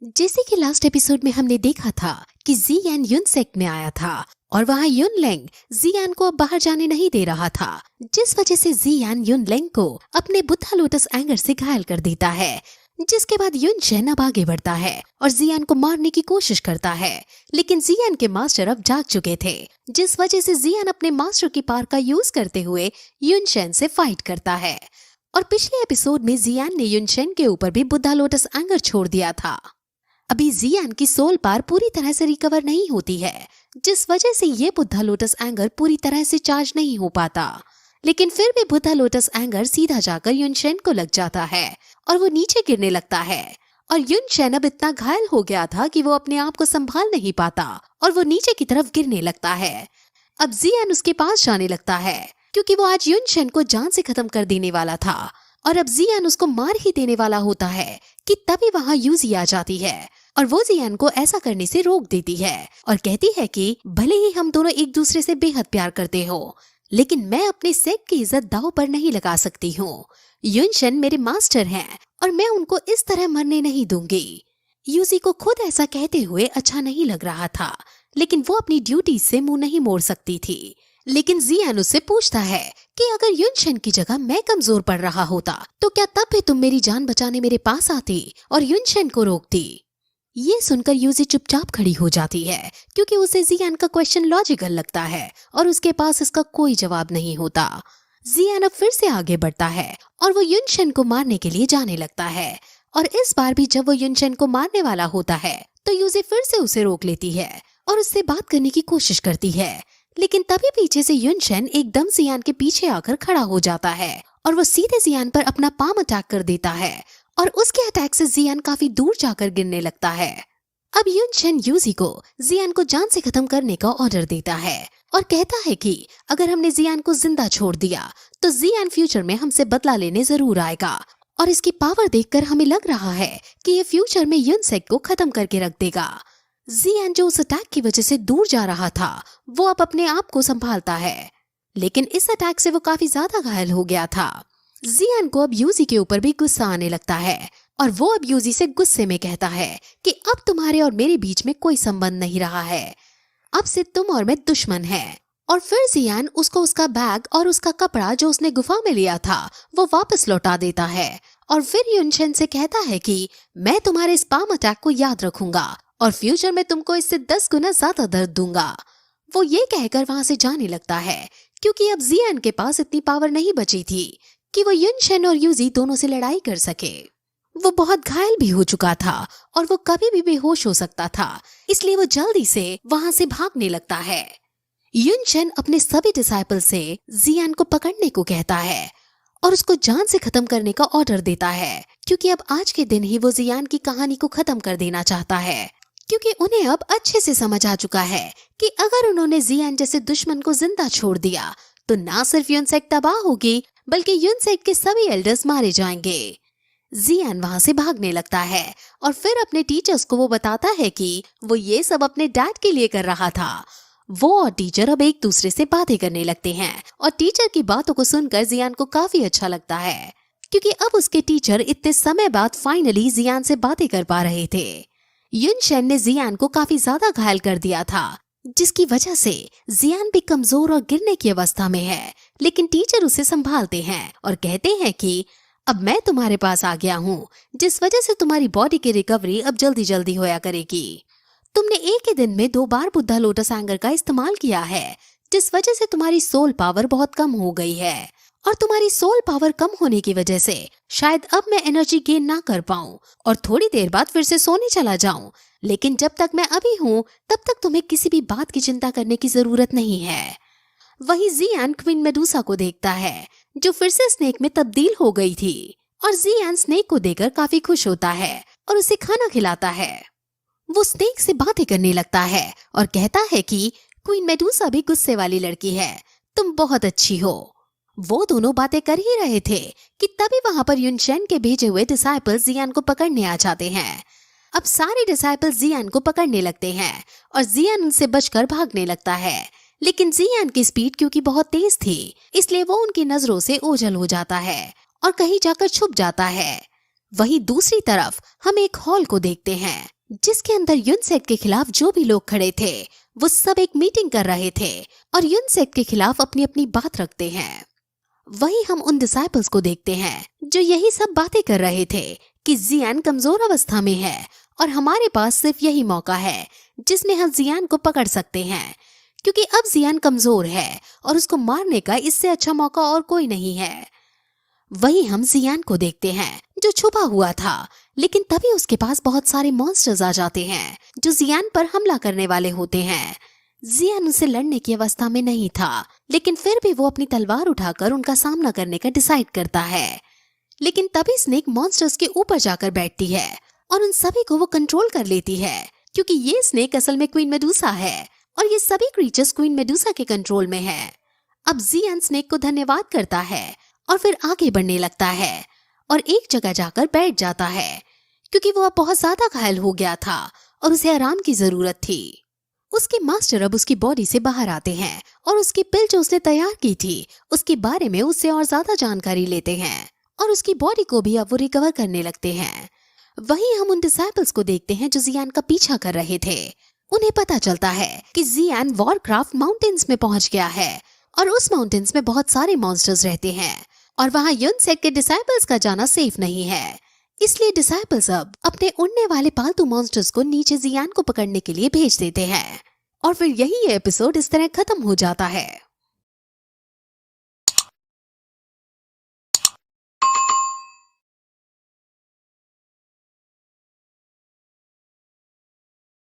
जैसे कि last episode में हमने देखा था कि जियान युन सेक्ट में आया था और वहाँ युन लेंग जियान को अब बाहर जाने नहीं दे रहा था, जिस वजह से जियान युन लेंग को अपने बुद्धा लोटस एंगर से घायल कर देता है। जिसके बाद युन शेन अब आगे बढ़ता है और जियान को मारने की कोशिश करता है, लेकिन जियान के मास्टर अब जाग चुके थे, जिस वजह से जियान अपने मास्टर की पावर का यूज करते हुए युन शेन से फाइट करता है। और पिछले एपिसोड में जियान ने युन शेन के ऊपर भी बुद्धा लोटस एंगर छोड़ दिया था। अभी जियान की सोल पावर पूरी तरह से रिकवर नहीं होती है, जिस वजह से ये बुद्धा लोटस एंगर पूरी तरह से चार्ज नहीं हो पाता। लेकिन फिर भी बुद्धा लोटस एंगर सीधा जाकर युन शेन को लग जाता है और वो नीचे गिरने लगता है। और युन शेन अब इतना घायल हो गया था कि वो अपने आप को संभाल नहीं पाता और वो नीचे की तरफ गिरने लगता है। अब जियान उसके पास जाने लगता है क्योंकि वो आज युन शेन को जान से खत्म कर देने वाला था और अब जियान उसको मार ही देने वाला होता है कि तभी वहाँ यूजी आ जाती है और वो जियान को ऐसा करने से रोक देती है और कहती है कि भले ही हम दोनों एक दूसरे से बेहद प्यार करते हो, लेकिन मैं अपने सेक्ट की इज्जत दांव पर नहीं लगा सकती हूँ। युन शेन मेरे मास्टर हैं और मैं उनको इस तरह मरने नहीं दूंगी। यूजी को खुद ऐसा कहते हुए अच्छा नहीं लग रहा था, लेकिन वो अपनी ड्यूटी से मुंह नहीं मोड़ सकती थी। लेकिन जियान उससे पूछता है कि अगर युन शेन की जगह मैं कमजोर पड़ रहा होता तो क्या तब भी तुम मेरी जान बचाने मेरे पास आती और युन शेन को रोकती। ये सुनकर यूजी चुपचाप खड़ी हो जाती है क्योंकि उसे जियान का क्वेश्चन लॉजिकल लगता है और उसके पास इसका कोई जवाब नहीं होता। जियान अब फिर से आगे बढ़ता है और वो युन शेन को मारने के लिए जाने लगता है और इस बार भी जब वो युन शेन को मारने वाला होता है तो यूजी फिर से उसे रोक लेती है और उससे बात करने की कोशिश करती है। लेकिन तभी पीछे से युन शेन एकदम जियान के पीछे आकर खड़ा हो जाता है और वो सीधे जियान पर अपना पाम अटैक कर देता है और उसके अटैक से जियान काफी दूर जाकर गिरने लगता है। अब युन शेन यूजी को जियान को जान से खत्म करने का ऑर्डर देता है और कहता है कि अगर हमने जियान को जिंदा छोड़ दिया तो जियान फ्यूचर में हमसे बदला लेने जरूर आएगा और इसकी पावर देखकर हमें लग रहा है कि ये फ्यूचर में युन सेक्ट को खत्म करके रख देगा। जियान जो उस अटैक की वजह से दूर जा रहा था वो अब अपने आप को संभालता है, लेकिन इस अटैक से वो काफी ज्यादा घायल हो गया था। जियान को अब यूजी के ऊपर भी गुस्सा आने लगता है और वो अब यूजी से गुस्से में कहता है कि अब तुम्हारे और मेरे बीच में कोई संबंध नहीं रहा है, अब से तुम और मैं दुश्मन हैं। और फिर जियान उसको उसका बैग और उसका कपड़ा जो उसने गुफा में लिया था वो वापस लौटा देता है और फिर युन शेन से कहता है कि मैं तुम्हारे इस पाम अटैक को याद रखूंगा और फ्यूचर में तुमको इससे 10 गुना ज्यादा दर्द दूंगा। वो ये कहकर वहां से जाने लगता है क्योंकि अब जियान के पास इतनी पावर नहीं बची थी कि वो युन शेन और यूजी दोनों से लड़ाई कर सके। वो बहुत घायल भी हो चुका था और वो कभी भी बेहोश हो सकता था, इसलिए वो जल्दी से वहां से भागने लगता है। युन शेन अपने सभी डिसाइपल से जियान को पकड़ने को कहता है और उसको जान से खत्म करने का ऑर्डर देता है क्योंकि अब आज के दिन ही वो जियान की कहानी को खत्म कर देना चाहता है, क्योंकि उन्हें अब अच्छे से समझ आ चुका है कि अगर उन्होंने जियान जैसे दुश्मन को जिंदा छोड़ दिया तो ना सिर्फ युन सेक्ट तबाह होगी बल्कि युन सेक्ट के सभी एल्डर्स मारे जाएंगे। जियान वहां से भागने लगता है और फिर अपने टीचर्स को वो बताता है कि वो ये सब अपने डैड के लिए कर रहा था। वो और टीचर अब एक दूसरे से बातें करने लगते हैं और टीचर की बातों को सुनकर जियान को काफी अच्छा लगता है क्योंकि अब उसके टीचर इतने समय बाद फाइनली जियान से बातें कर पा रहे थे। युन शेन ने जियान को काफी ज्यादा घायल कर दिया था, जिसकी वजह से जियान भी कमजोर और गिरने की अवस्था में है, लेकिन टीचर उसे संभालते हैं और कहते हैं कि अब मैं तुम्हारे पास आ गया हूँ, जिस वजह से तुम्हारी बॉडी की रिकवरी अब जल्दी जल्दी होया करेगी। तुमने एक ही दिन में 2 बार बुद्धा लोटस एंगर का इस्तेमाल किया है, जिस वजह से तुम्हारी सोल पावर बहुत कम हो गई है और तुम्हारी सोल पावर कम होने की वजह से शायद अब मैं एनर्जी गेन ना कर पाऊं और थोड़ी देर बाद फिर से सोने चला जाऊं, लेकिन जब तक मैं अभी हूँ तब तक तुम्हें किसी भी बात की चिंता करने की जरूरत नहीं है। वहीं जियान क्वीन मेडुसा को देखता है जो फिर से स्नेक में तब्दील हो गई थी और जियान स्नेक को देखकर काफी खुश होता है और उसे खाना खिलाता है। वो स्नेक से बातें करने लगता है और कहता है कि क्वीन मेडुसा भी गुस्से वाली लड़की है, तुम बहुत अच्छी हो। वो दोनों बातें कर ही रहे थे कि तभी वहां पर युन शेन के भेजे हुए डिसाइपल जियान को पकड़ने आ जाते हैं। अब सारे डिसाइपल जियान को पकड़ने लगते हैं और जियान उनसे बचकर भागने लगता है, लेकिन जियान की स्पीड क्योंकि बहुत तेज थी इसलिए वो उनकी नजरों से ओझल हो जाता है और कहीं जाकर छुप जाता है। वहीं दूसरी तरफ हम एक हॉल को देखते हैं जिसके अंदर यूनसेक के खिलाफ जो भी लोग खड़े थे वो सब एक मीटिंग कर रहे थे और यूनसेक के खिलाफ अपनी अपनी बात रखते हैं। वहीं हम उन डिसाइपल्स को देखते हैं जो यही सब बातें कर रहे थे कि जियान कमजोर अवस्था में है और हमारे पास सिर्फ यही मौका है जिसमें हम जियान को पकड़ सकते हैं, क्योंकि अब जियान कमजोर है और उसको मारने का इससे अच्छा मौका और कोई नहीं है। वहीं हम जियान को देखते हैं जो छुपा हुआ था, लेकिन तभी उसके पास बहुत सारे मॉन्स्टर्स आ जाते हैं जो जियान पर हमला करने वाले होते हैं। जियान उनसे लड़ने की अवस्था में नहीं था, लेकिन फिर भी वो अपनी तलवार उठाकर उनका सामना करने का डिसाइड करता है। लेकिन तभी स्नेक मॉन्स्टर्स के ऊपर जाकर बैठती है और उन सभी को वो कंट्रोल कर लेती है, क्योंकि ये स्नेक असल में क्वीन मेडुसा है और ये सभी क्रीचर्स क्वीन मेडुसा के कंट्रोल में है। अब जियान स्नेक को धन्यवाद करता है और फिर आगे बढ़ने लगता है और एक जगह जाकर बैठ जाता है, क्योंकि वो अब बहुत ज्यादा घायल हो गया था और उसे आराम की जरूरत थी। उसके मास्टर अब उसकी बॉडी से बाहर आते हैं और उसकी पिल जो उसने तैयार की थी उसके बारे में उससे और ज्यादा जानकारी लेते हैं और उसकी बॉडी को भी अब वो रिकवर करने लगते हैं। वहीं हम उन डिसाइपल्स को देखते हैं जो जियान का पीछा कर रहे थे। उन्हें पता चलता है कि जियान वॉरक्राफ्ट माउंटेन्स में पहुंच गया है और उस माउंटेन्स में बहुत सारे मॉन्स्टर्स रहते हैं और वहां यूनसेक के डिसाइपल्स का जाना सेफ नहीं है। इसलिए डिसाइपल्स अब अपने उड़ने वाले पालतू मॉन्स्टर्स को नीचे जियान को पकड़ने के लिए भेज देते हैं और फिर यही एपिसोड इस तरह खत्म हो जाता है।